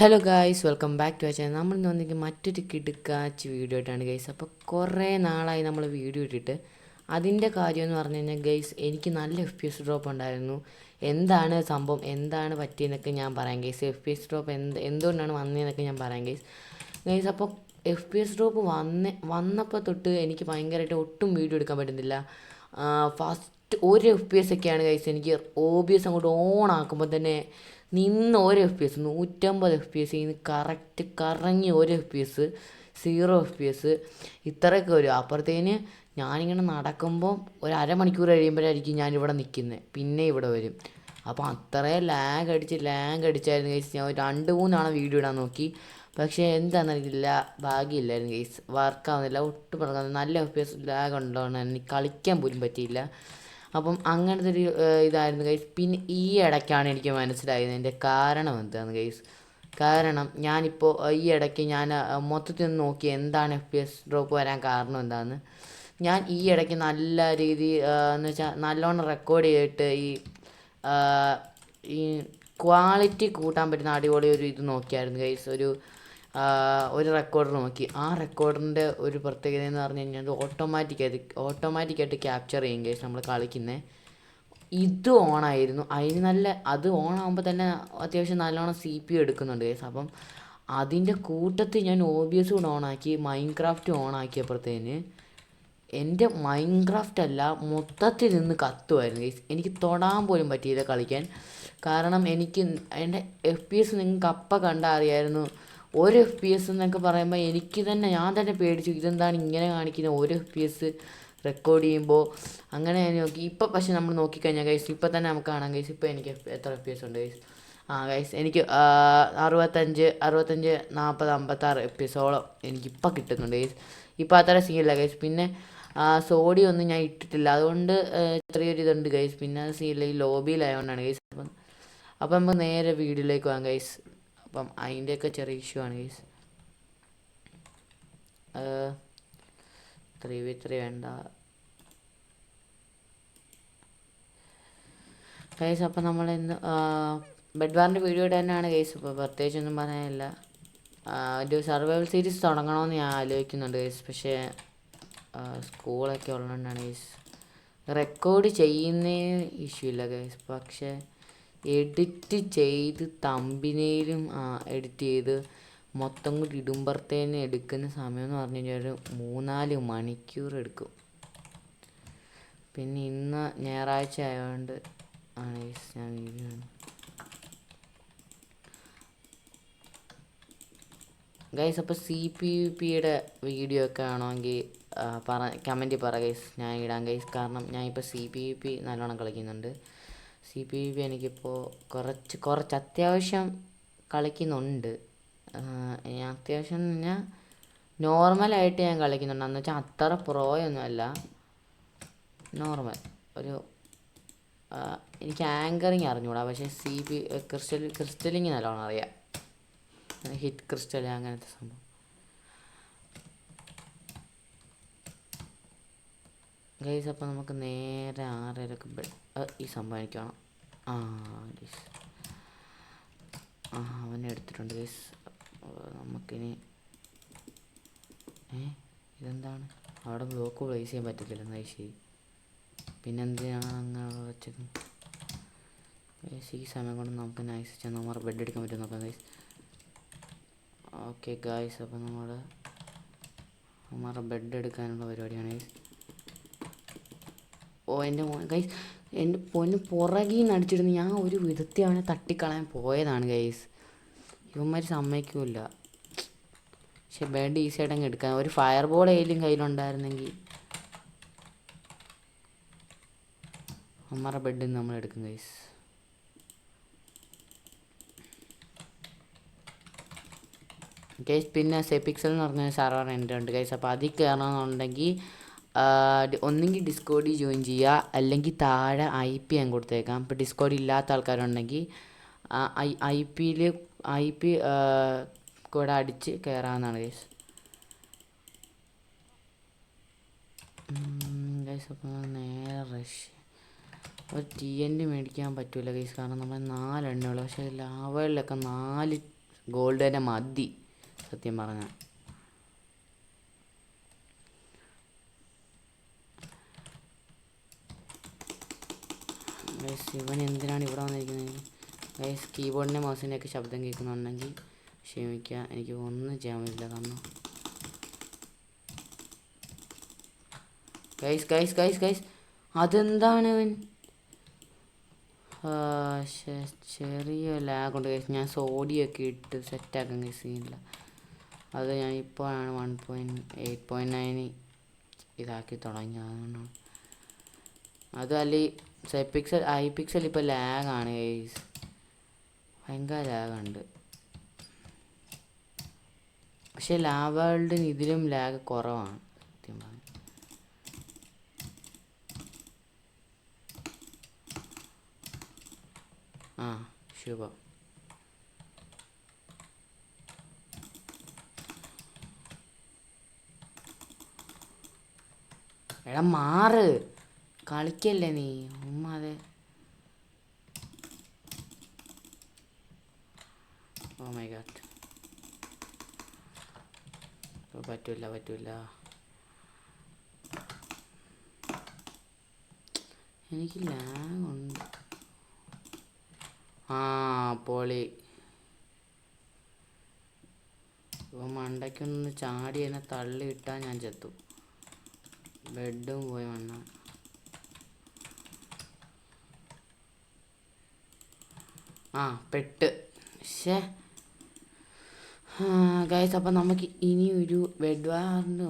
Hello guys, welcome back to channel. നമ്മൾ ഇന്ന് വന്നിട്ട് മറ്റൊരു കിടുക്കാച്ച് വീഡിയോ ആയിട്ടാണ് ഗൈസ്. അപ്പോൾ കുറേ നാളായി നമ്മൾ വീഡിയോ ഇട്ടിട്ട്. അതിൻ്റെ കാര്യം എന്ന് പറഞ്ഞു കഴിഞ്ഞാൽ ഗൈസ്, എനിക്ക് നല്ല FPS ഡ്രോപ്പ് ഉണ്ടായിരുന്നു. എന്താണ് സംഭവം, എന്താണ് പറ്റിയെന്നൊക്കെ ഞാൻ പറയാം ഗൈസ്. FPS ഡ്രോപ്പ് എന്തുകൊണ്ടാണ് വന്നതെന്നൊക്കെ ഞാൻ പറയാം ഗൈസ്. ഗൈസ് അപ്പോൾ FPS ഡ്രോപ്പ് വന്നപ്പോൾ തൊട്ട് എനിക്ക് ഭയങ്കരമായിട്ട് ഒട്ടും വീഡിയോ എടുക്കാൻ പറ്റുന്നില്ല. ഫസ്റ്റ് ഒരു FPS ഒക്കെയാണ് ഗൈസ്. എനിക്ക് OBS അങ്ങോട്ട് ഓൺ ആക്കുമ്പോൾ തന്നെ നിന്ന് ഒരു FPS 150 FPS നിന്ന് കറക്റ്റ് കറങ്ങി ഒരു FPS 0 FPS ഇത്രയൊക്കെ വരും. അപ്പുറത്തേന് ഞാനിങ്ങനെ നടക്കുമ്പോൾ ഒരു അരമണിക്കൂർ കഴിയുമ്പോഴായിരിക്കും ഞാനിവിടെ നിൽക്കുന്നത്, പിന്നെ ഇവിടെ വരും. അപ്പോൾ അത്രയും ലാഗ് അടിച്ചായിരുന്നു ഗൈസ്. ഞാൻ 2-3 തവണ വീഡിയോ ഇടാൻ നോക്കി, പക്ഷേ എന്താണെന്നറിയില്ല, ഭാഗ്യമില്ലായിരുന്നു ഗൈസ്. വർക്കാവുന്നില്ല, ഒട്ടും പറഞ്ഞാൽ നല്ല FPS ലാഗ് ഉണ്ടോന്ന് എനിക്ക് കളിക്കാൻ പോലും പറ്റിയില്ല. അപ്പം അങ്ങനത്തെ ഒരു ഇതായിരുന്നു ഗൈസ്. പിന്നെ ഈ ഇടയ്ക്കാണ് എനിക്ക് മനസ്സിലായത് എൻ്റെ കാരണം എന്താണെന്ന് ഗൈസ്. കാരണം ഞാനിപ്പോൾ ഈ ഇടയ്ക്ക് ഞാൻ മൊത്തത്തിൽ ഒന്ന് നോക്കി എന്താണ് FPS ഡ്രോപ്പ് വരാൻ കാരണം എന്താണെന്ന്. ഞാൻ ഈ ഇടയ്ക്ക് നല്ല രീതി എന്ന് വെച്ചാൽ നല്ലോണം റെക്കോർഡ് ചെയ്തിട്ട് ഈ ക്വാളിറ്റി കൂട്ടാൻ പറ്റുന്ന അടിപൊളി ഒരു ഇത് നോക്കിയായിരുന്നു ഗൈസ്. ഒരു റെക്കോർഡർ നോക്കി. ആ റെക്കോർഡറിൻ്റെ ഒരു പ്രത്യേകത എന്ന് പറഞ്ഞു കഴിഞ്ഞാൽ ഓട്ടോമാറ്റിക്കായിട്ട് ക്യാപ്ചർ ചെയ്യും ഗൈസ് നമ്മൾ കളിക്കുന്നത്. ഇത് ഓണായിരുന്നു. അത് ഓണാകുമ്പോൾ തന്നെ അത്യാവശ്യം നല്ലോണം CPU എടുക്കുന്നുണ്ട് ഗൈസ്. അപ്പം അതിൻ്റെ കൂട്ടത്തിൽ ഞാൻ OBS കൂടെ ഓണാക്കി മൈൻക്രാഫ്റ്റ് ഓണാക്കിയപ്പോഴത്തേന് എൻ്റെ മൈൻക്രാഫ്റ്റ് അല്ല മൊത്തത്തിൽ നിന്ന് കത്തുമായിരുന്നു ഗൈസ്. എനിക്ക് തൊടാൻ പോലും പറ്റിയില്ല കളിക്കാൻ. കാരണം എൻ്റെ FPS നിങ്ങൾക്ക് അപ്പം കണ്ടാൽ അറിയായിരുന്നു. ഒരു FPS എന്നൊക്കെ പറയുമ്പോൾ ഞാൻ തന്നെ പേടിച്ചു. ഇതെന്താണ് ഇങ്ങനെ കാണിക്കുന്നത്, ഒരു FPS റെക്കോർഡ് ചെയ്യുമ്പോൾ. അങ്ങനെ ഞാൻ നോക്കി. ഇപ്പോൾ പക്ഷേ നമ്മൾ നോക്കിക്കഴിഞ്ഞാൽ ഗൈസ്, ഇപ്പോൾ തന്നെ നമുക്ക് കാണാം ഗൈസ്. ഇപ്പോൾ എനിക്ക് എത്ര FPS ഉണ്ട് ഗൈസ്? ഗൈസ് എനിക്ക് 65, 40, 56 FPS എനിക്കിപ്പോൾ കിട്ടുന്നുണ്ട് ഗൈസ്. ഇപ്പോൾ അത്ര സീനില്ല ഗൈസ്. പിന്നെ സോഡി ഒന്നും ഞാൻ ഇട്ടിട്ടില്ല, അതുകൊണ്ട് ചെറിയൊരു ഇതുണ്ട് ഗൈസ്. പിന്നെ അത് സീനില്ല, ഈ ലോബിയിലായതുകൊണ്ടാണ് ഗൈസ്. അപ്പം നമുക്ക് നേരെ വീഡിയോയിലേക്ക് പോകാം ഗൈസ്. അപ്പം അതിൻ്റെയൊക്കെ ചെറിയ ഇഷ്യൂ ആണ് ഗൈസ്. 3v3 വേണ്ട ഗൈസ്. അപ്പം നമ്മൾ ഇന്ന് ബെഡ് വാറിൻ്റെ വീഡിയോ ഇടാനാണ് ഗൈസ്. ഇപ്പോൾ പ്രത്യേകിച്ചൊന്നും പറയാനില്ല. ഒരു സർവൈവൽ സീരീസ് തുടങ്ങണമെന്ന് ഞാൻ ആലോചിക്കുന്നുണ്ട് ഗൈസ്. പക്ഷേ സ്കൂളൊക്കെ ഉള്ളതുകൊണ്ടാണ് ഗൈസ്. റെക്കോർഡ് ചെയ്യുന്നതിന് ഇഷ്യൂ ഇല്ല ഗൈസ്, പക്ഷേ എഡിറ്റ് ചെയ്ത് തമ്പിനെയിലും എഡിറ്റ് ചെയ്ത് മൊത്തം കൂടി ഇടുമ്പോഴത്തേന് എടുക്കുന്ന സമയം എന്ന് പറഞ്ഞു കഴിഞ്ഞാൽ ഒരു 3-4 മണിക്കൂർ എടുക്കും. പിന്നെ ഇന്ന് ഞായറാഴ്ച ആയതുകൊണ്ട് ആണ് ഗൈസ് ഞാൻ വീഡിയോ ഗൈസ്. അപ്പോൾ CPVPയുടെ വീഡിയോ ഒക്കെ ആണെങ്കിൽ കമൻറ്റിൽ പറ ഗൈസ്, ഞാൻ ഇടാം ഗൈസ്. കാരണം ഞാൻ ഇപ്പോൾ CPVP നല്ലോണം കളിക്കുന്നുണ്ട്. CPVP എനിക്കിപ്പോൾ കുറച്ച് അത്യാവശ്യം കളിക്കുന്നുണ്ട്. ഞാൻ അത്യാവശ്യം എന്ന് പറഞ്ഞാൽ നോർമലായിട്ട് ഞാൻ കളിക്കുന്നുണ്ട്. എന്ന് വെച്ചാൽ അത്ര പ്രോയൊന്നുമല്ല, നോർമൽ ഒരു എനിക്ക് ആങ്കറിങ് അറിഞ്ഞൂടാ. പക്ഷേ ക്രിസ്റ്റലിങ് നല്ലോണം അറിയാം. ഹിറ്റ് ക്രിസ്റ്റൽ അങ്ങനത്തെ സംഭവം. ഗൈസ് അപ്പോൾ നമുക്ക് നേരെ 6 ഈ സംഭവം എനിക്ക് വേണം. ഗൈസ് അവനെ എടുത്തിട്ടുണ്ട് ഗൈസ്. നമുക്കിനി ഇതെന്താണ് അവിടെ ബ്ലോക്ക് പ്ലേസ് ചെയ്യാൻ പറ്റത്തില്ല ഗൈസ്. പിന്നെന്തിനാണ് അങ്ങനെ വെച്ചത് ഗൈസ്? ഈ സമയം കൊണ്ട് നമുക്ക് നൈസ് നമ്മുടെ ബെഡ് എടുക്കാൻ പറ്റും നോക്കാം ഗൈസ്. ഓക്കെ ഗൈസ്, അപ്പോൾ നമ്മുടെ ബെഡ് എടുക്കാനുള്ള പരിപാടിയാണ് ഗൈസ്. എൻ്റെ ഗൈസ്, എൻ്റെ പൊന്ന് പുറകിൽ നിന്ന് അടിച്ചിടുന്നു. ഞാൻ ഒരു വിധത്തിൽ അവനെ തട്ടിക്കളയാൻ പോയതാണ് ഗൈസ്. ഇവന്മാർ സമ്മതിക്കില്ല. പക്ഷെ ബെഡ് ഈസിയായിട്ട് അങ്ങ് എടുക്കാൻ ഒരു ഫയർ ബോൾ ഏലും കയ്യിലുണ്ടായിരുന്നെങ്കിൽ നമ്മുടെ ബെഡിൽ നിന്ന് നമ്മൾ എടുക്കും ഗൈസ്. ഗൈസ് പിന്നെ സെപിക്സൽ എന്ന് പറഞ്ഞ സർവർ എൻ്റെ ഉണ്ട് ഗൈസ്. അപ്പോൾ അതിൽ കയറണമെന്നുണ്ടെങ്കിൽ ഒന്നെങ്കിൽ ഡിസ്കോഡിൽ ജോയിൻ ചെയ്യുക, അല്ലെങ്കിൽ താഴെ IP ഞാൻ കൊടുത്തേക്കാം. ഇപ്പോൾ ഡിസ്കോഡ് ഇല്ലാത്ത ആൾക്കാരുണ്ടെങ്കിൽ IP കൂടെ അടിച്ച് കയറാവുന്നതാണ് ഗൈസ്. ഗൈസ് അപ്പോൾ നേരെ റഷ് ഒരു TNT മേടിക്കാൻ പറ്റില്ല ഗൈസ്. കാരണം നമ്മൾ 4 എണ്ണയുള്ളൂ. പക്ഷേ ലാവകളിലൊക്കെ 4 ഗോൾഡ് തന്നെ മതി സത്യം പറഞ്ഞാൽ. ഗൈസ് ഇവൻ എന്തിനാണ് ഇവിടെ വന്നിരിക്കുന്നത്? ഗൈസ് കീബോർഡിൻ്റെ മൗസിൻ്റെയൊക്കെ ശബ്ദം കേൾക്കുന്നുണ്ടെങ്കിൽ ക്ഷമിക്കുക, എനിക്ക് ഒന്നും ചെയ്യാൻ പറ്റില്ല. കാരണം ഗൈസ് ഗൈസ് ഗൈസ് ഗൈസ് അതെന്താണ് അവൻ? ചെറിയ ലാഗുണ്ട് ഗൈസ്. ഞാൻ സോഡിയൊക്കെ ഇട്ട് സെറ്റാക്കാൻ സീനില്ല. അത് ഞാൻ ഇപ്പോഴാണ് 1.8.9 ഇതാക്കി തുടങ്ങി. അതുകൊണ്ടാണ് അത്. അല്ലെങ്കിൽ ഐ പിക്സൽ ഇപ്പോൾ ലാഗാണ് ഗൈസ്, ഭയങ്കര ലാഗുണ്ട്. പക്ഷേ വേൾഡിന് ഇതിലും ലാഗ് കുറവാണ് സത്യം പറഞ്ഞു. ആ ശുഭം. എടാ മാറ്, കളിക്കല്ലേ നീ ഉമ്മാതെ. ഓ മൈ ഗോഡ്, പറ്റൂല. എനിക്ക് ലാഗുണ്ട്. ആ പൊളി. ഇപ്പോൾ മണ്ടയ്ക്കൊന്ന് ചാടി എന്നെ തള്ളി ഇട്ടാൽ ഞാൻ ചത്തു. ബെഡും പോയി മണ്ണ. ആ പെട്ട്. ശേ ഗൈസ്, അപ്പം നമുക്ക് ഇനി ഒരു ബെഡ് വാറിന്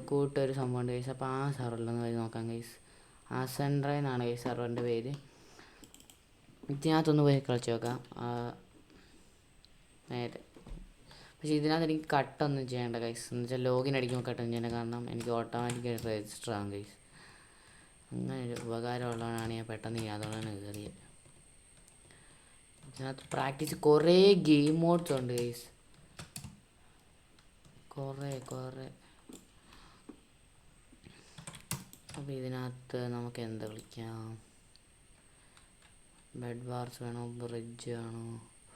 കൂട്ടൊരു സംഭവമുണ്ട് ഗൈസ്. അപ്പോൾ ആ സെർവറിലൊന്ന് വഴി നോക്കാം ഗൈസ്. അസെൻഡ്ര എന്നാണ് ഗൈസ് സെർവറിൻ്റെ പേര്. ഇതിനകത്തൊന്ന് പോയി കളിച്ച് നോക്കാം നേരെ. പക്ഷേ ഇതിനകത്ത് എനിക്ക് കട്ടൊന്നും ചെയ്യേണ്ട ഗൈസ്. എന്ന് വെച്ചാൽ ലോഗിൻ അടിക്കുമ്പോൾ കട്ടൊന്നും ചെയ്യേണ്ട, കാരണം എനിക്ക് ഓട്ടോമാറ്റിക്കായിട്ട് രജിസ്റ്റർ ആകും ഗൈസ്. അങ്ങനെ ഒരു ഉപകാരമുള്ളതാണ് ഞാൻ പെട്ടെന്ന് ചെയ്യാതുകൊണ്ടാണ് കയറിയത്. ഇതിനകത്ത് പ്രാക്ടീസ് കുറേ ഗെയിം മോഡ്സ് ഉണ്ട് ഗൈസ്, കുറേ. അപ്പോൾ ഇതിനകത്ത് നമുക്ക് എന്ത് കളിക്കാം? ബെഡ് വാർസ് വേണോ, ബ്രിഡ്ജ് വേണോ,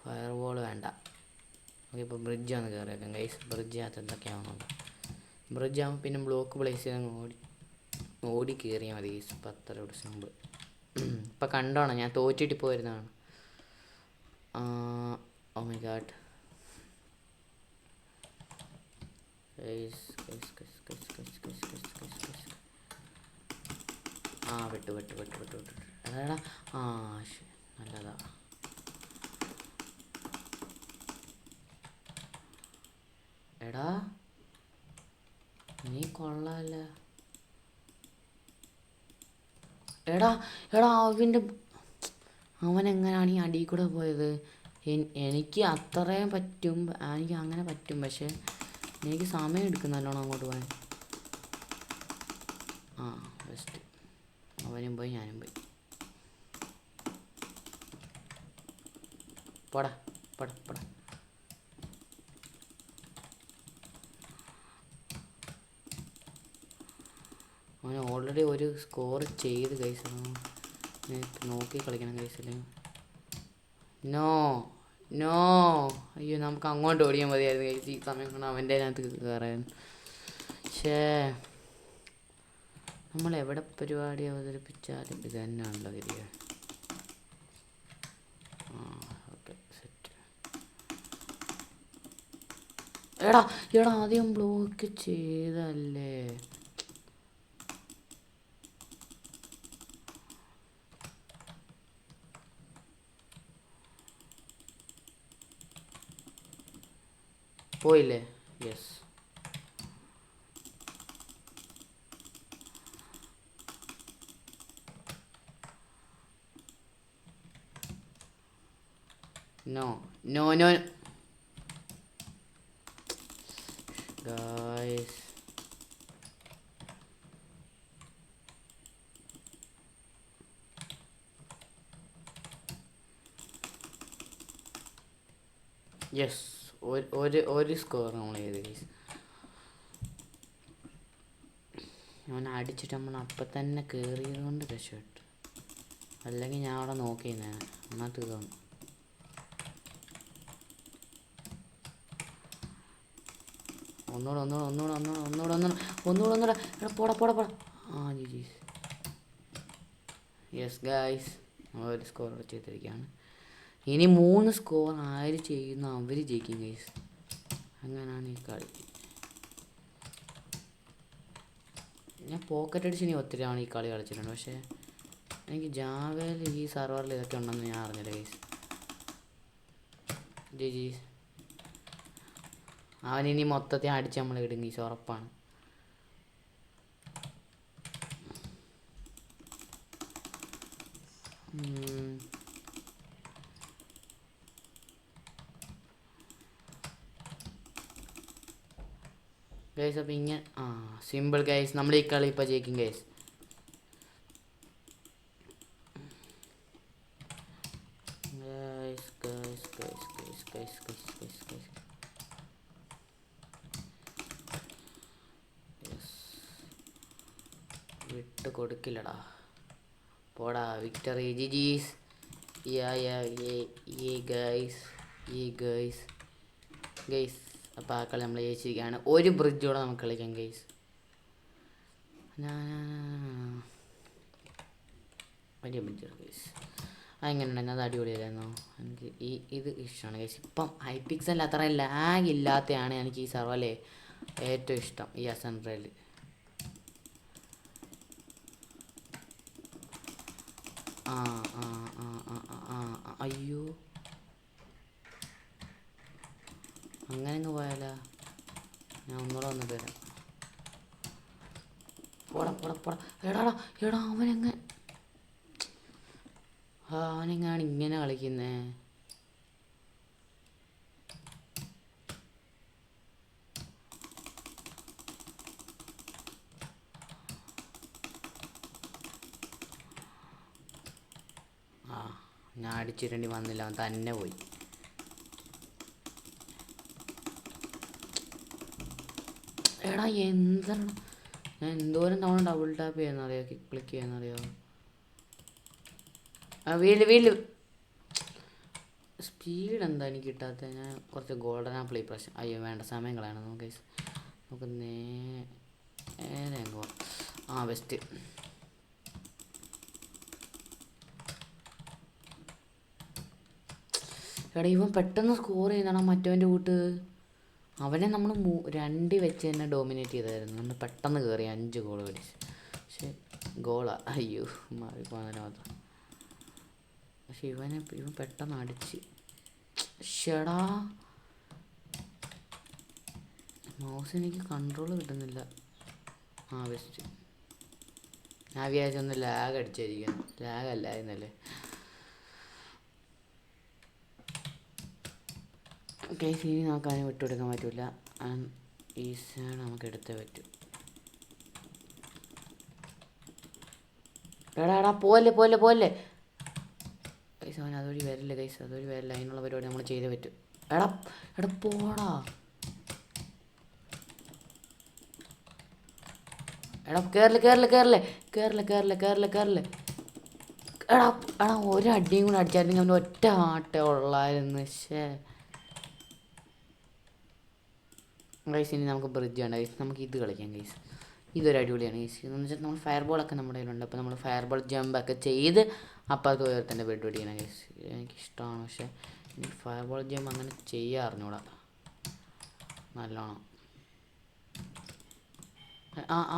ഫയർ വാൾ വേണ്ട. ഓക്കെ, ഇപ്പോൾ ബ്രിഡ്ജ് ആണ് കയറിയേക്കാം ഗൈസ്. ബ്രിഡ്ജിനകത്ത് എന്തൊക്കെയാണോ? ബ്രിഡ്ജ് ആകുമ്പോൾ പിന്നെ ബ്ലോക്ക് പ്ലേസ് ചെയ്ത് ഓടി കയറിയാൽ മതി ഗൈസ്. ഇപ്പം അത്ര സിമ്പിൾ. ഇപ്പം കണ്ടോണം, ഞാൻ തോറ്റിട്ട് പോയിരുന്നതാണ്. Oh my god guys. ആ വിട്ടു. എടാ ആ നല്ലതാ. എടാ നീ കൊള്ളാല്ല. എടാ അവനെങ്ങനെയാണ് ഈ അടിയിൽ കൂടെ പോയത്? എനിക്ക് അത്രയും പറ്റും, എനിക്ക് അങ്ങനെ പറ്റും. പക്ഷേ എനിക്ക് സമയം എടുക്കും നല്ലോണം അങ്ങോട്ട് പോകാൻ. ആ ബെസ്റ്റ്. അവനും പോയി, ഞാനും പോയി. പോടാ. അവൻ ഓൾറെഡി ഒരു സ്കോർ ചെയ്ത് ഗൈസ്. നോക്കി കളിക്കണം ഗൈസ്. അല്ലെങ്കിൽ നോ അയ്യോ, നമുക്ക് അങ്ങോട്ട് ഓടിയാൽ മതിയായിരുന്നു ഗൈസ്. ഈ സമയം കൊണ്ട് അവൻ്റെ അതിനകത്ത് കയറാൻ. പക്ഷേ നമ്മൾ എവിടെ പരിപാടി അവതരിപ്പിച്ചാലും ഇത് തന്നെയാണല്ലോ ഗതിക. Okay set. എടാ ആദ്യം ബ്ലോക്ക് ചെയ്തല്ലേ. പോയില്ലേ? യെസ്. No guys. യെസ്, ഒരു സ്കോർ നമ്മൾ ചെയ്ത് ഗൈസ്. ഞാൻ അടിച്ചിട്ട് നമ്മൾ അപ്പം തന്നെ കയറിയത് കൊണ്ട് രക്ഷപ്പെട്ടു. അല്ലെങ്കിൽ ഞാൻ അവിടെ നോക്കിയിരുന്നേനെ. എന്നാൽ തീർന്നു. ഒന്നുകൂടെ എടാ പോടാ. ആ ജി. യെസ് ഗായ്സ്, ഒരു സ്കോർ ചെയ്തിരിക്കുകയാണ്. ഇനി 3 സ്കോർ ആര് ചെയ്യുന്നു അവർ ജയിക്കും ഗൈസ്. അങ്ങനെയാണ് ഈ കളി. ഞാൻ പോക്കറ്റ് അടിച്ച് ഇനി ഒത്തിരി ആണ് ഈ കളി കളിച്ചിട്ടുണ്ട്. പക്ഷേ എനിക്ക് ജാവയിൽ ഈ സെർവറിൽ ഇതൊക്കെ ഉണ്ടെന്ന് ഞാൻ അറിഞ്ഞില്ല ഗൈസ്. ജി അവനിനി മൊത്തത്തിൽ അടിച്ച് നമ്മൾ ഇടും ഗൈസ്, ഉറപ്പാണ്. ഗൈസ് അപ്പോൾ ഇങ്ങനെ സിമ്പിൾ ഗൈസ്, നമ്മൾ ഈ കളി ഇപ്പോൾ ജയിക്കും ഗൈസ്. വിട്ട് കൊടുക്കില്ലടാ, പോടാ. വിക്ടറി ജിജീസ്. ഗൈസ് അപ്പോൾ ആ കളി നമ്മൾ ജയിച്ചിരിക്കുകയാണ്. ഒരു ബ്രിഡ്ജോടെ നമുക്ക് കളിക്കാം ഗൈസ്. വലിയ ബ്രിഡ്ജ് ഗൈസ്, അതെങ്ങനെയുണ്ടായിരുന്നു? അത് അടിപൊളിയായിരുന്നു. എനിക്ക് ഇത് ഇഷ്ടമാണ് ഗൈസ്. ഇപ്പം ഹൈപിക്സൽ അത്ര ലാഗ് ഇല്ലാത്തതാണ് എനിക്ക് ഈ സെർവറിലെ ഏറ്റവും ഇഷ്ടം, ഈ അസൻട്രയിൽ. അയ്യോ, അങ്ങനെ അങ്ങ് പോയാലാ? ഞാൻ ഒന്നുകൂടെ വന്നിട്ട് വരാം. പോടാ. എടാ അവനെങ്ങാണ് ഇങ്ങനെ കളിക്കുന്നേ. ഞാൻ അടിച്ചിരണ്ടി വന്നില്ല, അവൻ തന്നെ പോയി. എടാ എന്താണ് ഞാൻ എന്തോരം തവണ ഡബിൾ ടാപ്പ് ചെയ്യാന്നറിയോ, ക്ലിക്ക് ചെയ്യാന്നറിയോ? വീല് സ്പീഡ് എന്താ എനിക്ക് കിട്ടാത്ത? ഞാൻ കുറച്ച് ഗോൾഡൻ ആപ്പിൾ ഈ പ്രാവശ്യം. അയ്യോ വേണ്ട, സമയം കളയണം നമുക്ക് നേരെ അങ്ങോ. ബെസ്റ്റ്. എടാ ഇവൻ പെട്ടെന്ന് സ്കോർ ചെയ്യുന്നതാണ് മറ്റവൻ്റെ കൂട്ട്. അവനെ നമ്മൾ 2 വെച്ച് തന്നെ ഡോമിനേറ്റ് ചെയ്തായിരുന്നു. നമ്മൾ പെട്ടെന്ന് കയറി 5 ഗോൾ അടിച്ച്. പക്ഷെ ഗോളാ, അയ്യോ മാറിപ്പോകാൻ മാത്രം. പക്ഷെ ഇവൻ പെട്ടെന്ന് അടിച്ച്. ഷെടാ മൗസ് എനിക്ക് കൺട്രോൾ കിട്ടുന്നില്ല. ബെസ്റ്റ്. ഞാൻ വിചാരിച്ചൊന്ന് ലാഗ് അടിച്ചായിരിക്കും. ലാഗല്ലായിരുന്നല്ലേ. കേസ് ഇനി നമുക്ക് അതിനെ വിട്ടുകൊടുക്കാൻ പറ്റില്ല. ഈ സൈഡ് നമുക്ക് എടുത്തേ പറ്റൂ. എടാ പോലെ കൈസ്, അവൻ അതുവഴി വരില്ല ഗൈസ്, അതുവഴി വരില്ല. അതിനുള്ള പരിപാടി നമ്മൾ ചെയ്തേ പറ്റും. എടാ പോടാ. എടാ കേറല്ലേ. എടാ ഒരടിയും കൂടെ അടിച്ചായിരുന്നെങ്കിൽ അവൻ്റെ ഒറ്റ ആട്ടേ ഉള്ളായിരുന്നു. ഗൈസ് ഇനി നമുക്ക് ബ്രിഡ്ജ് വേണ്ട ഗൈസ്, നമുക്ക് ഇത് കളിക്കാം ഗൈസ്. ഇതൊരു അടിപൊളിയാണ് ഗൈസ്. എന്ന് വെച്ചാൽ നമ്മൾ ഫയർ ബോളൊക്കെ നമ്മുടെ കയ്യിലുണ്ട്. അപ്പോൾ നമ്മൾ ഫയർ ബോൾ ജമ്പൊക്കെ ചെയ്ത് അപ്പുറത്ത് പോയി തന്നെ ബെഡ് പിടിക്കണം ഗൈസ്. എനിക്കിഷ്ടമാണ്. പക്ഷേ എനിക്ക് ഫയർ ബോൾ ജമ്പ് അങ്ങനെ ചെയ്യാൻ അറിഞ്ഞൂടാ നല്ലോണം.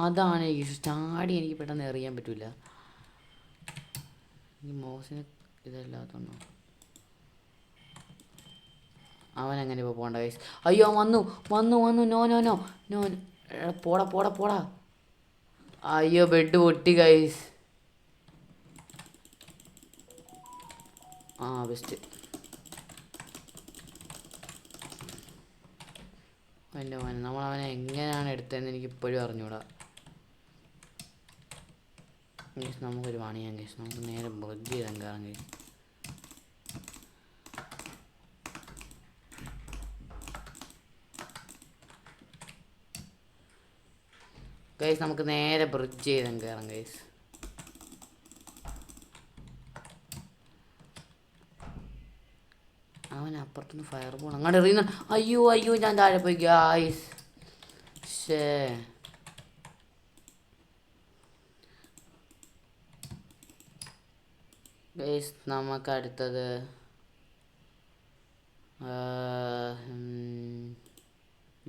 അതാണ് എനിക്ക് ചാടി എനിക്ക് പെട്ടെന്ന് എറിയാൻ പറ്റില്ല. ഈ മൗസിന് ഇതല്ലാത്തതുകൊണ്ടോ അവൻ അങ്ങനെ ഇപ്പോൾ പോകണ്ട ഗൈസ്. അയ്യോ വന്നു. നോ. പോടാ. അയ്യോ ബെഡ് പൊട്ടി ഗൈസ്. ബെസ്റ്റ്. എൻ്റെ മോനെ നമ്മളവനെ എങ്ങനെയാണ് എടുത്തതെന്ന് എനിക്ക് ഇപ്പോഴും അറിഞ്ഞൂടാ ഗൈസ്. നമുക്കൊരു പണിയാം ഗൈസ്, നമുക്ക് നേരെ ബ്രിഡ്ജ് ചെയ്താൽ കയറാം ഗൈസ്. ഗൈസ് നമുക്ക് നേരെ ബ്രിഡ്ജ് ചെയ്താൽ കയറാം ഗൈസ്. അവൻ അപ്പുറത്തുനിന്ന് ഫയർ ബോൾ അങ്ങോട്ട് എറിയുന്ന. അയ്യോ ഞാൻ താഴെ പോയി ഗൈസ്. ഷേ ഗൈസ് നമുക്ക് അടുത്തത്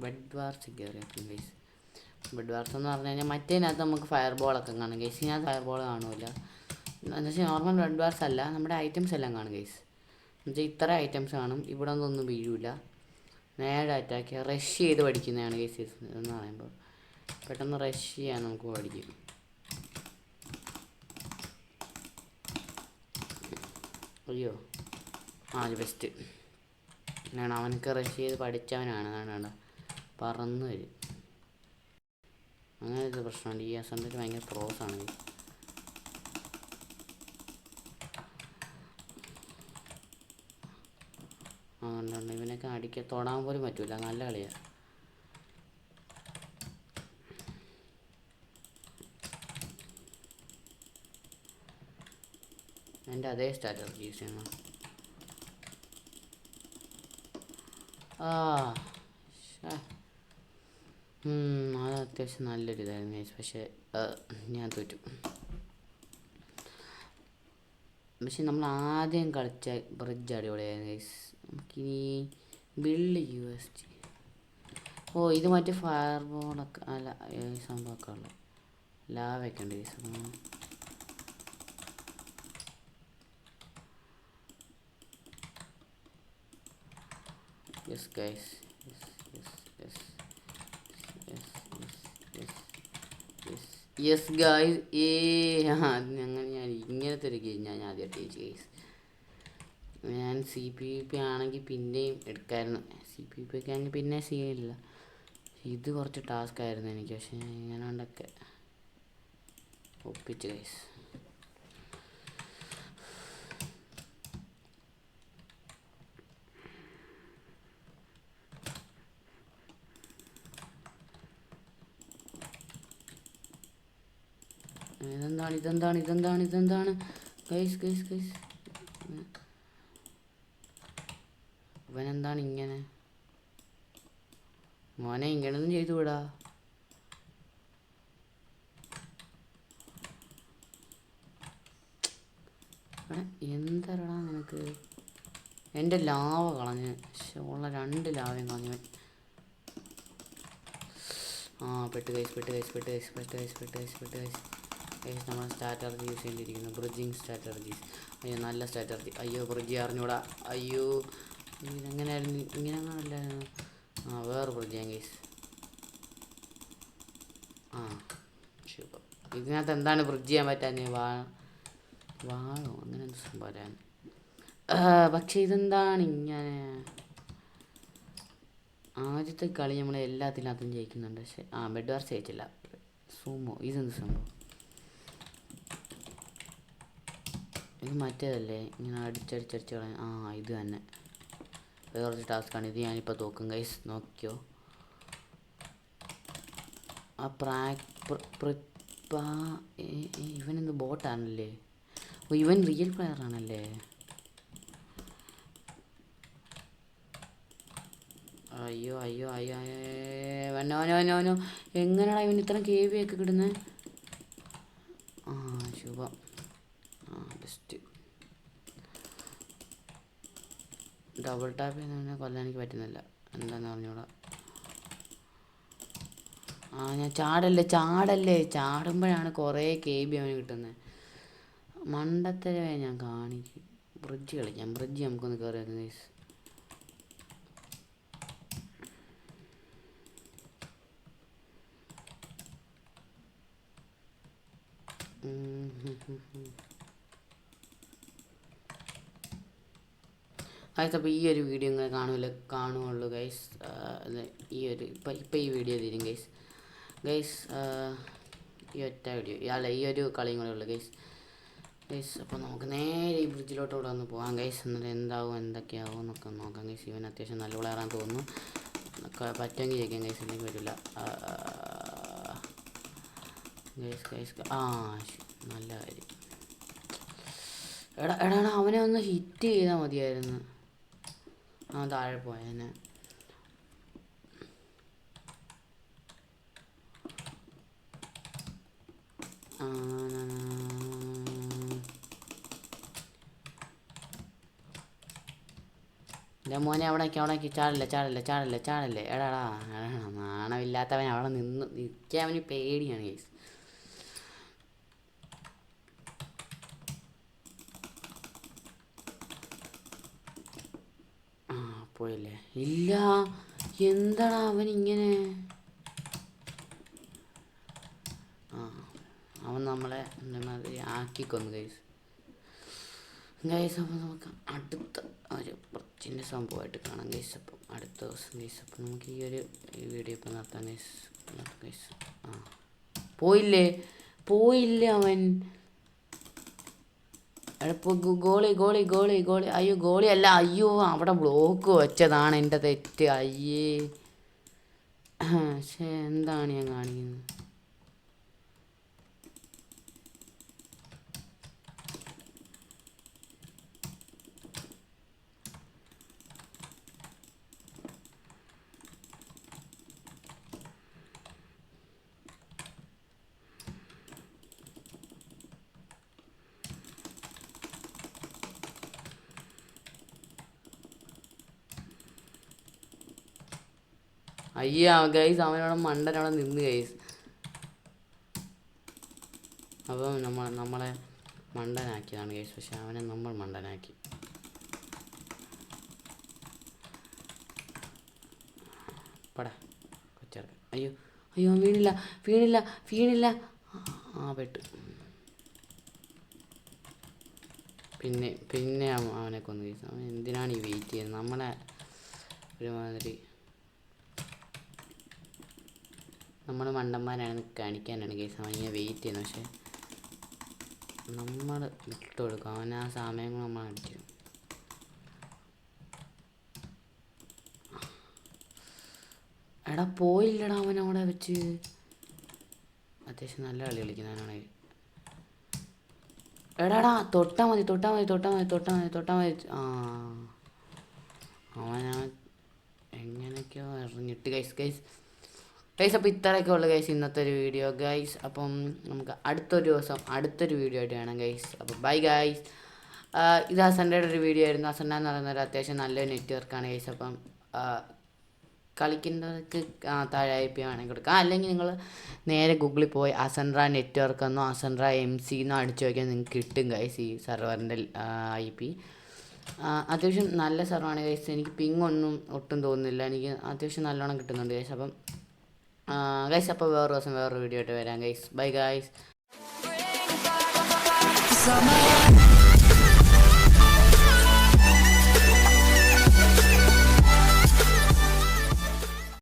ബെഡ് വാർസ് കയറിയാക്കും ഗൈസ്. ബെഡ് വാർസ് എന്ന് പറഞ്ഞു കഴിഞ്ഞാൽ മറ്റേതിനകത്ത് നമുക്ക് ഫയർ ബോളൊക്കെ കാണും ഗൈസ്. ഇതിനകത്ത് ഫയർ ബോൾ കാണില്ല. എന്ന് വെച്ചാൽ നോർമൽ ബെഡ് വാർസ് അല്ല, നമ്മുടെ ഐറ്റംസ് എല്ലാം കാണും ഗൈസ്. എന്നുവെച്ചാൽ ഇത്ര ഐറ്റംസ് കാണും, ഇവിടെ ഒന്നും വീഴില്ല. നേരെ അറ്റാക്ക് റഷ് ചെയ്ത് പഠിക്കുന്നതാണ് ഗൈസ് എന്ന് പറയുമ്പോൾ. പെട്ടെന്ന് റഷ് ചെയ്യാൻ നമുക്ക് പഠിക്കും. അയ്യോ അത് ബെസ്റ്റ് ആണ്. അവനക്ക് റഷ് ചെയ്ത് പഠിച്ചവനാണ്. കാണണ്ട പറന്ന് വരും. അങ്ങനെ ഒരു പ്രശ്നമുണ്ട്. ഈ അസംബ്ലിക്ക് ഭയങ്കര പ്രോസാണ്. അതുകൊണ്ടുണ്ട് ഇവനൊക്കെ അടിക്കാൻ തൊടാൻ പോലും പറ്റൂല. നല്ല കളിയാണ്. എൻ്റെ അതേ സ്ട്രാറ്റജി യൂസ് ചെയ്യണം. അത് അത്യാവശ്യം നല്ലൊരു ഇതായിരുന്നു ഗൈസ്. പക്ഷേ ഞാൻ തോറ്റു. പക്ഷെ നമ്മൾ ആദ്യം കളിച്ച ബ്രിഡ്ജ് അടിപൊളിയായിരുന്നു ഗൈസ്. നമുക്കിനി ബിൽഡ് USG. ഇത് മറ്റേ ഫയർ ബോളൊക്കെ അല്ല സംഭവമൊക്കെ ഉള്ള ലാവൊക്കെ ഉണ്ട് guys. Yes guys, yes guys. അങ്ങനെ ഞാൻ ഇങ്ങനത്തെ ഒരു ഗെയിം ഞാൻ ആദ്യമായിട്ട് ജയിച്ചു ഗൈസ്. ഞാൻ CPP ആണെങ്കിൽ പിന്നെയും എടുക്കാമായിരുന്നു. CPP ഒക്കെ ആണെങ്കിൽ പിന്നെ ചെയ്യില്ല. ഇത് കുറച്ച് ടാസ്ക് ആയിരുന്നു എനിക്ക്. പക്ഷേ ഇങ്ങനെ കൊണ്ടൊക്കെ ഒപ്പിച്ച് ഗൈസ്. ഇതെന്താണ് ഗൈസ്. ഇവനെന്താണ് ഇങ്ങനെ? മോനെ ഇങ്ങനൊന്നും ചെയ്തുകൂടാ. എന്തരടാ നിനക്ക്? എൻ്റെ ലാവ കളഞ്ഞ്. ഉള്ള 2 ലാവയും കളഞ്ഞു. പെട്ട് ഗൈസ്. നമ്മൾ സ്ട്രാറ്റജി യൂസ് ചെയ്തിരിക്കുന്നു. Bridging strategies. അയ്യോ നല്ല സ്ട്രാറ്റജി. അയ്യോ ബ്രിഡ്ജ് അറിഞ്ഞൂടാ. അയ്യോ ഇതെങ്ങനെയായിരുന്നു? ഇങ്ങനെ അല്ലായിരുന്നു. വേറെ ബ്രിഡ്ജാണ് ഗൈസ്. ശുഭം. ഇതിനകത്ത് എന്താണ് ബ്രിഡ്ജ് ചെയ്യാൻ പറ്റാഞ്ഞ്? വാഴോ അങ്ങനെ എന്ത് സംഭവം. പക്ഷെ ഇതെന്താണ് ഇങ്ങനെ? ആദ്യത്തെ കളി നമ്മൾ എല്ലാത്തിനകത്തും ജയിക്കുന്നുണ്ട്. പക്ഷെ ബെഡ് വാർസ് ജയിച്ചില്ല. സൂമോ ഇതെന്ത് സംഭവം? ഇത് മറ്റേതല്ലേ ഇങ്ങനെ അടിച്ചടിച്ച് കളയാൻ? ഇത് തന്നെ. ഇത് കുറച്ച് ടാസ്ക്കാണ്. ഇത് ഞാനിപ്പോൾ തോക്കും ഗൈസ്, നോക്കിയോ. ഇവനെന്ത് ബോട്ടാണല്ലേ? ഇവൻ റിയൽ പ്ലെയർ ആണല്ലേ? അയ്യോ വന്നോ. എങ്ങനെയാ ഇവൻ ഇത്ര KV ഒക്കെ കിട്ടുന്നത്? ശുഭം. ബെസ്റ്റ്. ഡബിൾ ടാപ്പ് ചെയ്യുന്നവനെ കൊല്ലാൻ എനിക്ക് പറ്റുന്നില്ല. എന്താണെന്ന് പറഞ്ഞൂടാ. ഞാൻ ചാടല്ലേ. ചാടുമ്പോഴാണ് കുറേ KB അവന് കിട്ടുന്നത്. മണ്ടത്തരവേ ഞാൻ കാണിക്കും. ബ്രിഡ്ജ് കളിക്കാം. ബ്രിഡ്ജ് നമുക്കൊന്ന് കയറി വരുന്നത് ഗൈസ്. ഗൈസ് അപ്പോൾ ഈ ഒരു വീഡിയോ ഇങ്ങനെ കാണുകയുള്ളൂ ഗൈസ്. ഇപ്പം ഈ വീഡിയോ തീരും ഗൈസ്. ഈ ഒറ്റ വീഡിയോ ഈ ഒരു കളിയും കൂടെ ഉള്ളു ഗൈസ്. അപ്പോൾ നമുക്ക് നേരെ ഈ ബ്രിഡ്ജിലോട്ട് വന്ന് പോകാം ഗൈസ്. എന്നിട്ട് എന്താവും എന്തൊക്കെയാവും എന്നൊക്കെ നോക്കാം ഗൈസ്. ഇവൻ അത്യാവശ്യം നല്ല പ്ലെയറാന്ന് തോന്നുന്നു. പറ്റുമെങ്കിൽ ജയിക്കാം ഗൈസ്, അല്ലെങ്കിൽ പറ്റില്ല ഗൈസ്. നല്ല കാര്യം. എടാ അവനെ ഒന്ന് ഹിറ്റ് ചെയ്താൽ മതിയായിരുന്നു. താഴെ പോയതിനെ. മോനെ അവിടേക്ക് ചാടല്ലേ എടാടാ. നാണമില്ലാത്തവൻ അവിടെ നിൽക്കാൻ അവന് പേടിയാണ് ഗൈസ്. പോയില്ലേ? ഇല്ല, എന്താടാ അവൻ ഇങ്ങനെ? അവൻ നമ്മളെ മാതിരി ആക്കിക്കൊന്നു ഗൈസ്. അപ്പം നമുക്ക് അടുത്ത ഒരു കുറച്ചിൻ്റെ സംഭവമായിട്ട് കാണാം ഗൈസ്. അപ്പം അടുത്ത ദിവസം ഗൈസ്. അപ്പം നമുക്ക് ഈ ഒരു വീഡിയോ ഇപ്പം നടത്താം ഗൈസ്. പോയില്ലേ അവൻ? ഗോളി. അയ്യോ ഗോളി അല്ല, അയ്യോ അവിടെ ബ്ലോക്ക് വെച്ചതാണ് എൻ്റെ തെറ്റ്. അയ്യേ, പക്ഷേ എന്താണ് ഞാൻ കാണിക്കുന്നത്? അയ്യോ ഗൈസ്, അവനവിടെ മണ്ടനവിടെ നിന്ന് ഗൈസ്. അപ്പം നമ്മളെ മണ്ടനാക്കിയതാണ് ഗൈസ്. പക്ഷെ അവനെ നമ്മൾ മണ്ടനാക്കി. പടാ കൊച്ചേർക്ക്. അയ്യോ വീണില്ല. പെട്ടു. പിന്നെ അവനെ കൊന്നു ഗൈസ്. അവൻ എന്തിനാണ് ഈ വെയിറ്റ് ചെയ്യുന്നത്? നമ്മളെ ഒരുമാതിരി നമ്മൾ മണ്ടന്മാരാണെന്ന് കാണിക്കാനാണ് ഗൈസ് അവൻ ഇങ്ങനെ വെയിറ്റ് ചെയ്യുന്നത്. പക്ഷെ നമ്മൾ വിട്ടു കൊടുക്കും. അവൻ ആ സമയങ്ങൾ നമ്മൾ അടിച്ചു. എടാ പോയില്ലടാ അവൻ അവിടെ വെച്ച്. അത്യാവശ്യം നല്ല കളി കളിക്കുന്നവനാണെങ്കിൽ. എടാടാ തൊട്ടാ മതി. അവൻ എങ്ങനെയൊക്കെയോ എറിഞ്ഞിട്ട് ഗൈസ്. അപ്പോൾ ഇത്രയൊക്കെ ഉള്ളു ഗൈസ് ഇന്നത്തെ ഒരു വീഡിയോ ഗൈസ്. അപ്പം നമുക്ക് അടുത്തൊരു ദിവസം അടുത്തൊരു വീഡിയോ ആയിട്ട് കാണാം ഗൈസ്. അപ്പോൾ ബൈ ഗൈസ്. ഇത് അസൻ്റെയുടെ ഒരു വീഡിയോ ആയിരുന്നു. അസൻ്റ എന്ന് പറയുന്നത് അത്യാവശ്യം നല്ലൊരു നെറ്റ്വർക്കാണ് ഗൈസ്. അപ്പം കളിക്കുന്നവർക്ക് താഴെ IP വേണമെങ്കിൽ കൊടുക്കാം. അല്ലെങ്കിൽ നിങ്ങൾ നേരെ ഗൂഗിളിൽ പോയി അസൻഡ്ര നെറ്റ്വർക്ക് എന്നോ അസൻഡ്ര MC എന്നോ അടിച്ചു നോക്കിയാൽ നിങ്ങൾക്ക് കിട്ടും ഗൈസ് ഈ സെർവറിൻ്റെ IP. അത്യാവശ്യം നല്ല സെർവറാണ് ഗൈസ്. എനിക്ക് പിങ് ഒട്ടും തോന്നുന്നില്ല. എനിക്ക് അത്യാവശ്യം നല്ലോണം കിട്ടുന്നുണ്ട് ഗൈസ്. അപ്പം ഗൈസ്, അപ്പോൾ വേറൊരു ദിവസം വേറൊരു വീഡിയോ ആയിട്ട് വരാം ഗൈസ്. Bye guys.